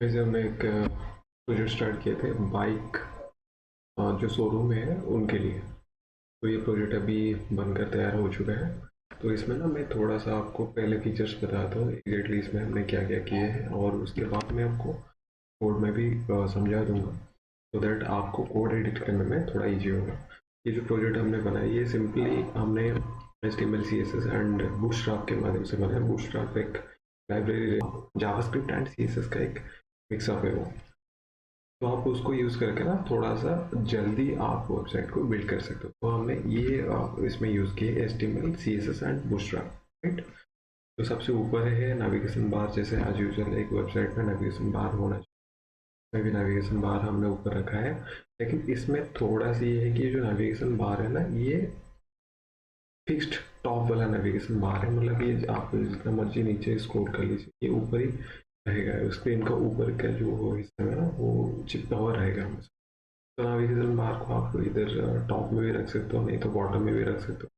वैसे हमने एक प्रोजेक्ट स्टार्ट किए थे बाइक जो शोरूम है उनके लिए। तो ये प्रोजेक्ट अभी बनकर तैयार हो चुका है। तो इसमें ना मैं थोड़ा सा आपको पहले फीचर्स बताता हूँ एग्जैक्टली इसमें हमने क्या क्या किए हैं, और उसके बाद मैं आपको कोड में भी समझा दूंगा, सो दैट आपको कोड एडिट करने में थोड़ा इजी होगा। ये जो प्रोजेक्ट हमने बनाया ये सिंपली हमने HTML CSS एंड बूटस्ट्रैप के माध्यम से बनाया। बूटस्ट्रैप एक लाइब्रेरी, जावास्क्रिप्ट एंड CSS का एक मिक्सअप है वो। तो आप उसको यूज़ करके ना थोड़ा सा जल्दी आप वेबसाइट को बिल्ड कर सकते हो। तो हमने ये इसमें यूज़ किए HTML CSS and bootstrap, right. तो सबसे ऊपर है नेविगेशन बार। जैसे एज यूजुअल एक वेबसाइट में नेविगेशन बार होना चाहिए, भी नेविगेशन बार हमने ऊपर रखा है। लेकिन इसमें थोड़ा सा ये है कि जो नेविगेशन बार है ना, ये फिक्स्ड टॉप वाला नेविगेशन बार है। मतलब ये आप जितना मर्जी नीचे स्क्रॉल कर लीजिए, ये ऊपर ही रहेगा। स्क्रीन का ऊपर का जो हिस्सा है ना वो चिपका हुआ रहेगा हमेशा। तो नेविगेशन बार को आप इधर टॉप में भी रख सकते हो, नहीं तो बॉटम में भी रख सकते हो।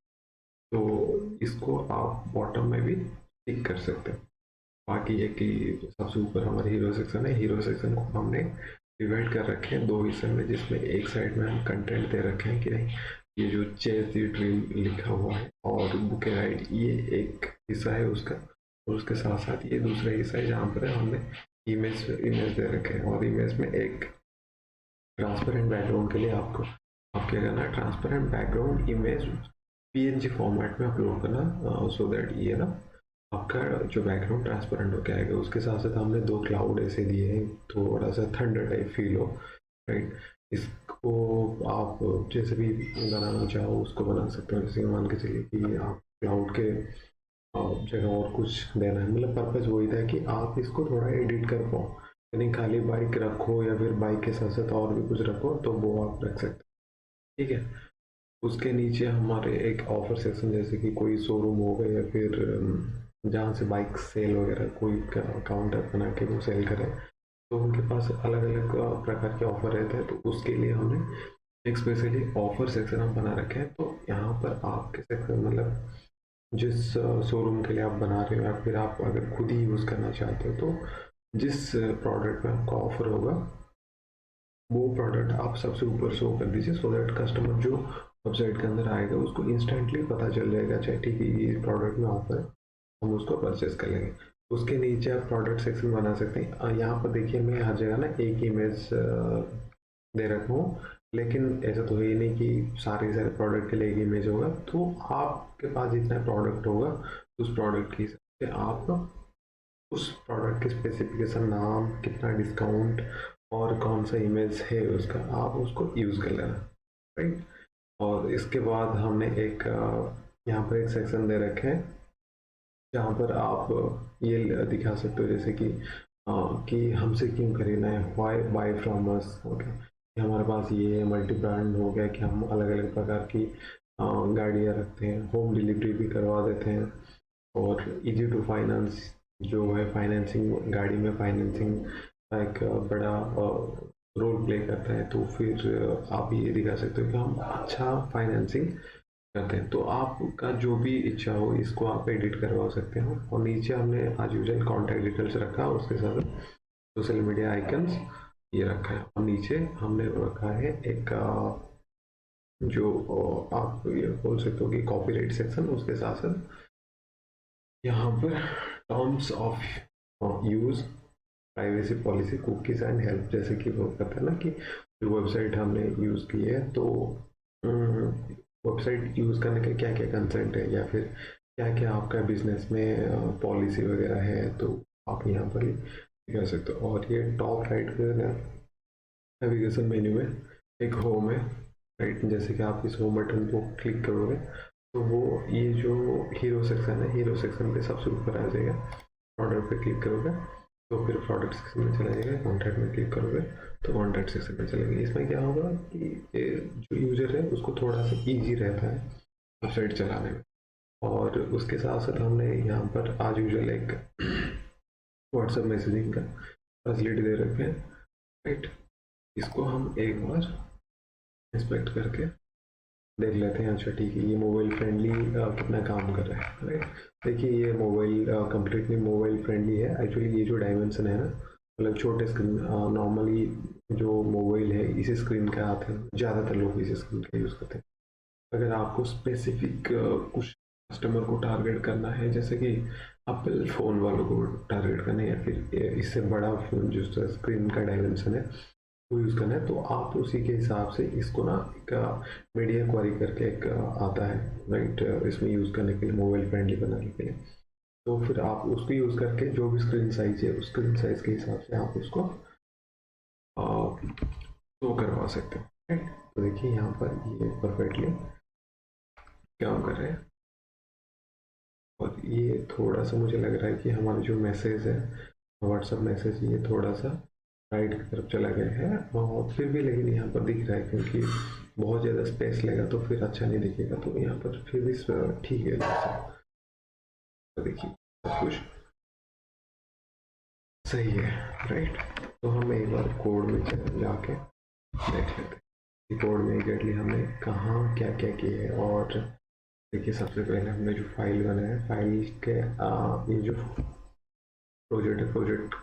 तो इसको आप बॉटम में भी टिक कर सकते हो। बाकी ये कि सबसे ऊपर हमारे हीरो सेक्शन है। हीरो सेक्शन को हमने डिवाइड कर रखे हैं दो हिस्से में, जिसमें एक साइड में हम कंटेंट दे रखे हैं कि नहीं, ये जो चेस दी ड्रीम लिखा हुआ है और बुक राइड, ये एक हिस्सा है उसका। और उसके साथ साथ ये दूसरा हिस्सा है जहाँ पर हमने इमेज इमेज दे रखे हैं। और इमेज में एक ट्रांसपेरेंट बैकग्राउंड के लिए आपको आप क्या करना है, transparent background image PNG format में अपलोड करना, सो दैट ये ना आपका जो बैकग्राउंड ट्रांसपेरेंट होकर आएगा। उसके साथ साथ हमने दो क्लाउड ऐसे दिए हैं, थोड़ा सा थंडर टाइप फील हो, राइट। इसको आप जैसे भी बनाना चाहो उसको बना सकते हो। जैसे मान के चलिए कि आप क्लाउड के जगह और कुछ देना है। मतलब पर्पज़ वही था कि आप इसको थोड़ा एडिट कर पाओ, यानी खाली बाइक रखो या फिर बाइक के साथ साथ और भी कुछ रखो तो वो आप रख सकते हो, ठीक है। उसके नीचे हमारे एक ऑफर सेक्शन, जैसे कि कोई शोरूम हो गया या फिर जहाँ से बाइक सेल वगैरह कोई काउंटर बना के वो सेल करे, तो उनके पास अलग अलग प्रकार के ऑफर रहते हैं। तो उसके लिए हमने एक स्पेशली ऑफर सेक्शन हम बना रखे हैं। तो यहाँ पर आपके सेक्शन मतलब जिस शोरूम के लिए आप बना रहे हो या फिर आप अगर खुद ही यूज़ करना चाहते हो, तो जिस प्रोडक्ट में आपका ऑफर होगा वो प्रोडक्ट आप सबसे ऊपर शो कर दीजिए, सो दैट कस्टमर जो वेबसाइट के अंदर आएगा उसको इंस्टेंटली पता चल जाएगा, चाहे ठीक है ये प्रोडक्ट में ऑफर है, हम उसको परचेस कर लेंगे। उसके नीचे आप प्रोडक्ट सेक्शन बना सकते हैं। यहाँ पर देखिए मैं हर जगह ना एक इमेज दे रखा हूँ, लेकिन ऐसा तो है ही नहीं कि सारे प्रोडक्ट के लिए एक इमेज होगा। तो आपके पास जितना प्रोडक्ट होगा उस प्रोडक्ट के हिसाब से आप उस प्रोडक्ट के स्पेसिफिकेशन, नाम, कितना डिस्काउंट और कौन सा इमेज है उसका, आप उसको यूज़ कर लेना, राइट। और इसके बाद हमने एक यहाँ पर एक सेक्शन दे रखे हैं जहाँ पर आप ये दिखा सकते हो, जैसे कि हमसे क्यों खरीदना है, why buy from us, okay. हमारे पास ये मल्टी ब्रांड हो गया कि हम अलग अलग प्रकार की गाड़ियाँ रखते हैं, होम डिलीवरी भी करवा देते हैं, और इजी टू फाइनेंस जो है फाइनेंसिंग, गाड़ी में फाइनेंसिंग का एक बड़ा रोल प्ले करता है। तो फिर आप ये दिखा सकते हो कि हम अच्छा फाइनेंसिंग करते हैं। तो आपका जो भी इच्छा हो इसको आप एडिट करवा सकते हो। और नीचे हमने आज यूजल कॉन्टैक्ट डिटेल्स रखा, उसके साथ सोशल मीडिया आइकन्स ये रखा है। और नीचे हमने रखा है एक जो आप ये बोल सकते हो कि कॉपीराइट सेक्शन। उसके साथ साथ यहाँ पर terms of use, privacy policy, cookies and help, जैसे कि वो कहते हैं ना कि जो वेबसाइट हमने यूज़ की है, तो वेबसाइट यूज़ करने के क्या क्या कंसेंट है या फिर क्या क्या आपका बिजनेस में पॉलिसी वगैरह है, तो आप यहाँ पर ही कर सकते हो। और ये टॉप राइट पे नेविगेशन मेन्यू में एक होम है, राइट। जैसे कि आप इस होम बटन को क्लिक करोगे तो वो ये जो हीरो सेक्शन है, हीरो सेक्शन पे सबसे ऊपर आ जाएगा। प्रोडक्ट पे क्लिक करोगे तो फिर प्रोडक्ट सेक्शन में चला जाएगा। कॉन्टैक्ट में क्लिक करोगे तो कॉन्टैक्ट सेक्शन में चलेगा। इसमें क्या होगा कि ये जो यूजर है उसको थोड़ा सा इजी रहता है वेबसाइट चलाने में। और उसके साथ साथ हमने यहाँ पर आज यूजल एक व्हाट्सएप मैसेजिंग का फैसिलिटी दे रखे हैं, राइट। इसको हम एक बार इंस्पेक्ट करके देख लेते हैं। अच्छा ठीक है, ये मोबाइल फ्रेंडली कितना काम कर रहा है, राइट। देखिए ये मोबाइल कम्प्लीटली मोबाइल फ्रेंडली है। एक्चुअली ये जो डायमेंशन है ना, मतलब छोटे स्क्रीन नॉर्मली जो मोबाइल है इसी स्क्रीन के आते हैं, ज़्यादातर लोग इसी स्क्रीन का यूज़ करते हैं। अगर आपको स्पेसिफिक कुछ कस्टमर को टारगेट करना है, जैसे कि एप्पल फ़ोन वालों को टारगेट करना है या फिर इससे बड़ा फ़ोन जो स्क्रीन का डायमेंशन है वो यूज़ करना है, तो आप उसी के हिसाब से इसको ना एक मीडिया क्वारी करके एक आता है, राइट, इसमें यूज़ करने के लिए, मोबाइल फ्रेंडली बनाने के लिए। तो फिर आप उसको यूज़ करके जो भी स्क्रीन साइज है उस स्क्रीन साइज के हिसाब से आप उसको शो करवा सकते हो, राइट। तो देखिए यहाँ पर ये परफेक्टली काम कर रहे हैं। और ये थोड़ा सा मुझे लग रहा है कि हमारा जो मैसेज है व्हाट्सएप मैसेज, ये थोड़ा सा राइट की तरफ चला गया है, और फिर भी लेकिन यहाँ पर दिख रहा है, क्योंकि बहुत ज़्यादा स्पेस लेगा तो फिर अच्छा नहीं दिखेगा, तो यहाँ पर फिर भी ठीक है जैसा। तो देखिए सब कुछ सही है, राइट। तो हम एक बार कोड में जाके देख लेते हैं कोड में एग्जैक्टली हमने कहाँ क्या क्या किया है। और देखिए सबसे पहले हमने जो फाइल बनाया है, फाइल के ये जो प्रोजेक्ट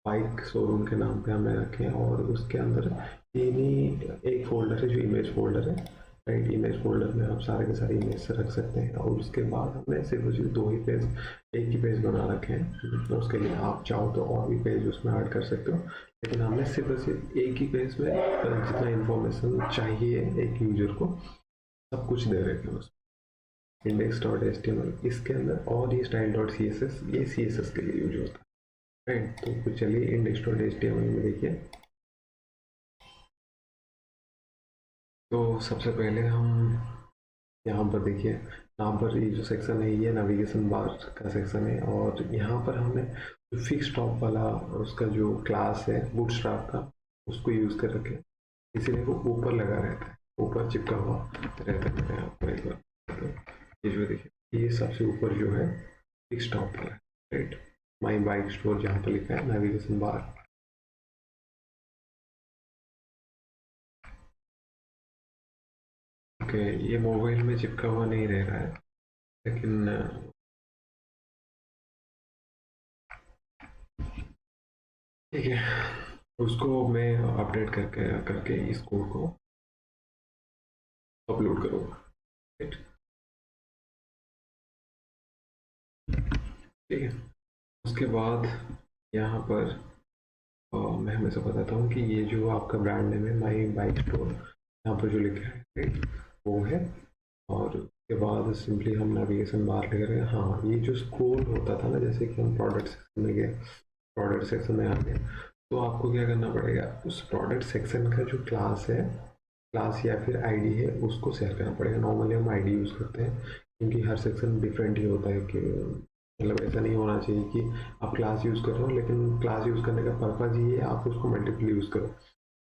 बाइक शोरूम के नाम पे हमने रखे हैं, और उसके अंदर तीन ही एक फोल्डर है जो इमेज फोल्डर है, राइट। इमेज फोल्डर में आप सारे के सारे इमेज से रख सकते हैं। और उसके बाद हमने सिर्फ उसी दो ही पेज, एक ही पेज बना रखे हैं, तो उसके लिए आप चाहो तो और भी पेज उसमें ऐड कर सकते हो, लेकिन हमने सिर्फ एक ही पेज में जितना इंफॉर्मेशन चाहिए एक यूजर को सब कुछ दे रखे हैं उसमें। index.html इसके अंदर, और ये style.css ये css के लिए यूज होता है, राइट। तो फिर चलिए index.html में देखिए। तो सबसे पहले हम यहाँ पर देखिए, यहाँ पर ये जो सेक्शन है ये नेविगेशन बार का सेक्शन है, और यहाँ पर हमने जो फिक्स टॉप वाला उसका जो क्लास है बूटस्ट्रैप का उसको यूज़ कर रखे, इसीलिए वो ऊपर लगा रहता है, ऊपर चिपका हुआ रहता है। मैं आपको एक बार ये जो देखिए ये सबसे ऊपर जो है फिक्स टॉप वाला है, राइट। माई बाइक स्टोर जहाँ पर लिखा है नेविगेशन बार। ओके, ये मोबाइल में चिपका हुआ नहीं रह रहा है, लेकिन ठीक है, उसको मैं अपडेट करके करके इस कोड को अपलोड करूँगा, राइट। ठीक है, उसके बाद यहाँ पर मैं हमेशा बताता हूँ कि ये जो आपका ब्रांड नेम है माई बाइक स्टोर, यहाँ पर जो लिखा है, राइट, वो है। और उसके बाद सिंपली हम नेविगेशन बार ले रहे हैं। हाँ, ये जो स्क्रॉल होता था ना, जैसे कि हम प्रोडक्ट सेक्शन में गए, प्रोडक्ट सेक्शन में आ गए, तो आपको क्या करना पड़ेगा, उस प्रोडक्ट सेक्शन का जो क्लास है, क्लास या फिर आईडी है, उसको शेयर करना पड़ेगा। नॉर्मली हम आईडी यूज़ करते हैं, क्योंकि हर सेक्शन डिफरेंट ही होता है, कि मतलब ऐसा नहीं होना चाहिए कि आप क्लास यूज़ कर रहे हो, लेकिन क्लास यूज़ करने का पर्पज़ ये है आप उसको मल्टीपल यूज़ करो।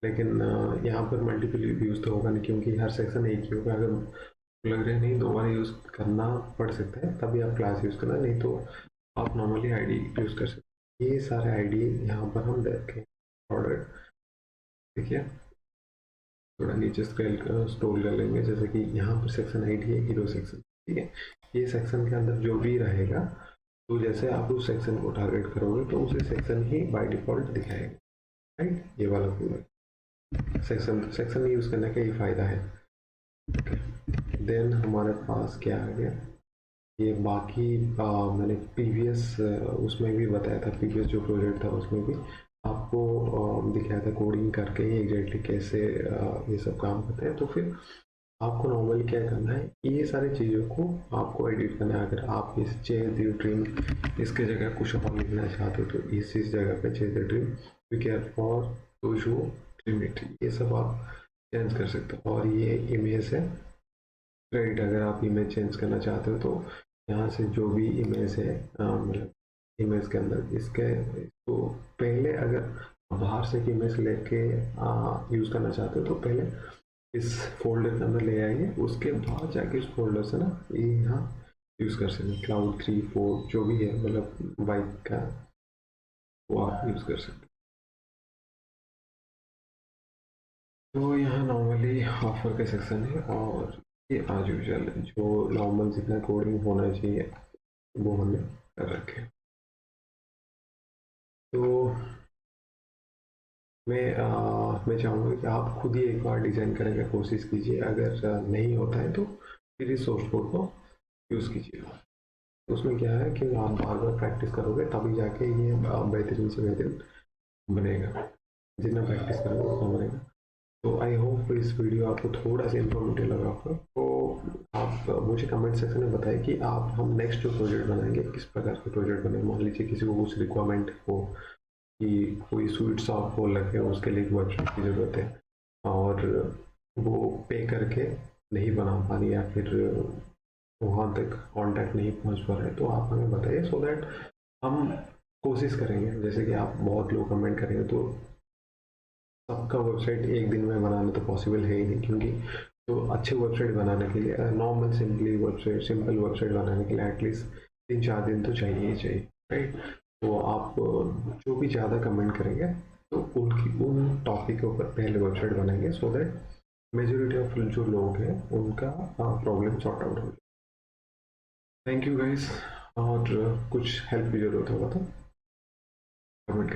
लेकिन यहाँ पर मल्टीपल यूज़ तो होगा नहीं, क्योंकि हर सेक्शन एक ही होगा। अगर लग रहा है नहीं दोबारा यूज़ करना पड़ सकता है, तभी आप क्लास यूज़ करना, नहीं तो आप नॉर्मली आईडी यूज़ कर सकते हैं। ये सारे आईडी यहाँ पर हम देखें, ऑर्डर देखिए, थोड़ा नीचे स्क्रॉल कर लेंगे, जैसे कि यहाँ पर सेक्शन आईडी है हीरो सेक्शन, ठीक है। ये सेक्शन के अंदर जो भी रहेगा, तो जैसे आप उस सेक्शन को टारगेट करोगे तो उसे सेक्शन ही बाय डिफॉल्ट दिखाएगा, राइट। ये वाला पूरा सेक्शन सेक्शन यूज़ करने का ये फ़ायदा है। देन हमारे पास क्या आ गया, ये बाकी मैंने प्रीवियस उसमें भी बताया था, प्रीवियस जो प्रोजेक्ट था उसमें भी आपको दिखाया था कोडिंग करके ही एग्जैक्टली कैसे ये सब काम करते हैं। तो फिर आपको नॉर्मली क्या करना है, ये सारी चीज़ों को आपको एडिट करना है। अगर आप इस चेंज द ड्रीम इसके जगह कुछ और लिखना चाहते हो, तो इस जगह पे change the dream we care for to show dream it, ये सब आप चेंज कर सकते हो। और ये इमेज है, राइट। अगर आप इमेज चेंज करना चाहते हो तो यहाँ से जो भी इमेज है, मतलब इमेज के अंदर इसके, तो पहले अगर बाहर से एक इमेज लेके यूज़ करना चाहते हो तो पहले इस फोल्डर के अंदर ले आइए, उसके बाद जाके इस फोल्डर से ना ये यहाँ यूज़ कर सकते हैं, क्लाउड 3 4 जो भी है, मतलब बाइक का, वो आप यूज़ कर सकते हैं। तो यहाँ नॉर्मली ऑफर का सेक्शन है, और ये आज यूजल जो नॉर्मल जितना कोडिंग होना चाहिए वो हमने कर रखे हैं। तो मैं चाहूँगा कि आप खुद ही एक बार डिज़ाइन करने की कोशिश कीजिए। अगर नहीं होता है तो फिर इस सोर्स कोड को यूज़ कीजिएगा। तो उसमें क्या है कि आप बार बार प्रैक्टिस करोगे तभी जाके ये बेहतरीन से बेहतरीन बनेगा। जितना प्रैक्टिस करोगे उतना बनेगा। तो आई होप इस वीडियो आपको थोड़ा सा इन्फॉर्मेटिव लगा होगा। तो आप मुझे कमेंट सेक्शन में बताएं कि आप हम नेक्स्ट जो प्रोजेक्ट बनाएंगे किस प्रकार के प्रोजेक्ट बनाएं। मान लीजिए किसी को कुछ रिक्वायरमेंट हो कि कोई स्वीट शॉप खोल रखे हो, उसके लिए एक वेबसाइट की ज़रूरत है और वो पे करके नहीं बना पा रही या फिर वहाँ तक कांटेक्ट नहीं पहुँच पा रहा है, तो आप हमें बताइए सो दैट हम कोशिश करेंगे। जैसे कि आप बहुत लोग कमेंट करेंगे तो सबका वेबसाइट एक दिन में बनाना तो पॉसिबल है ही नहीं, क्योंकि तो अच्छे वेबसाइट बनाने के लिए नॉर्मल सिंपल वेबसाइट बनाने के लिए एटलीस्ट 3-4 दिन तो चाहिए ही चाहिए, राइट। तो आप जो भी ज़्यादा कमेंट करेंगे तो उन टॉपिक के ऊपर पहले वेबसाइट बनाएंगे सो दैट मेजोरिटी ऑफ जो लोग हैं उनका प्रॉब्लम सॉर्ट आउट हो जाए। Thank you guys. और कुछ हेल्प की ज़रूरत होगा तो कमेंट करें।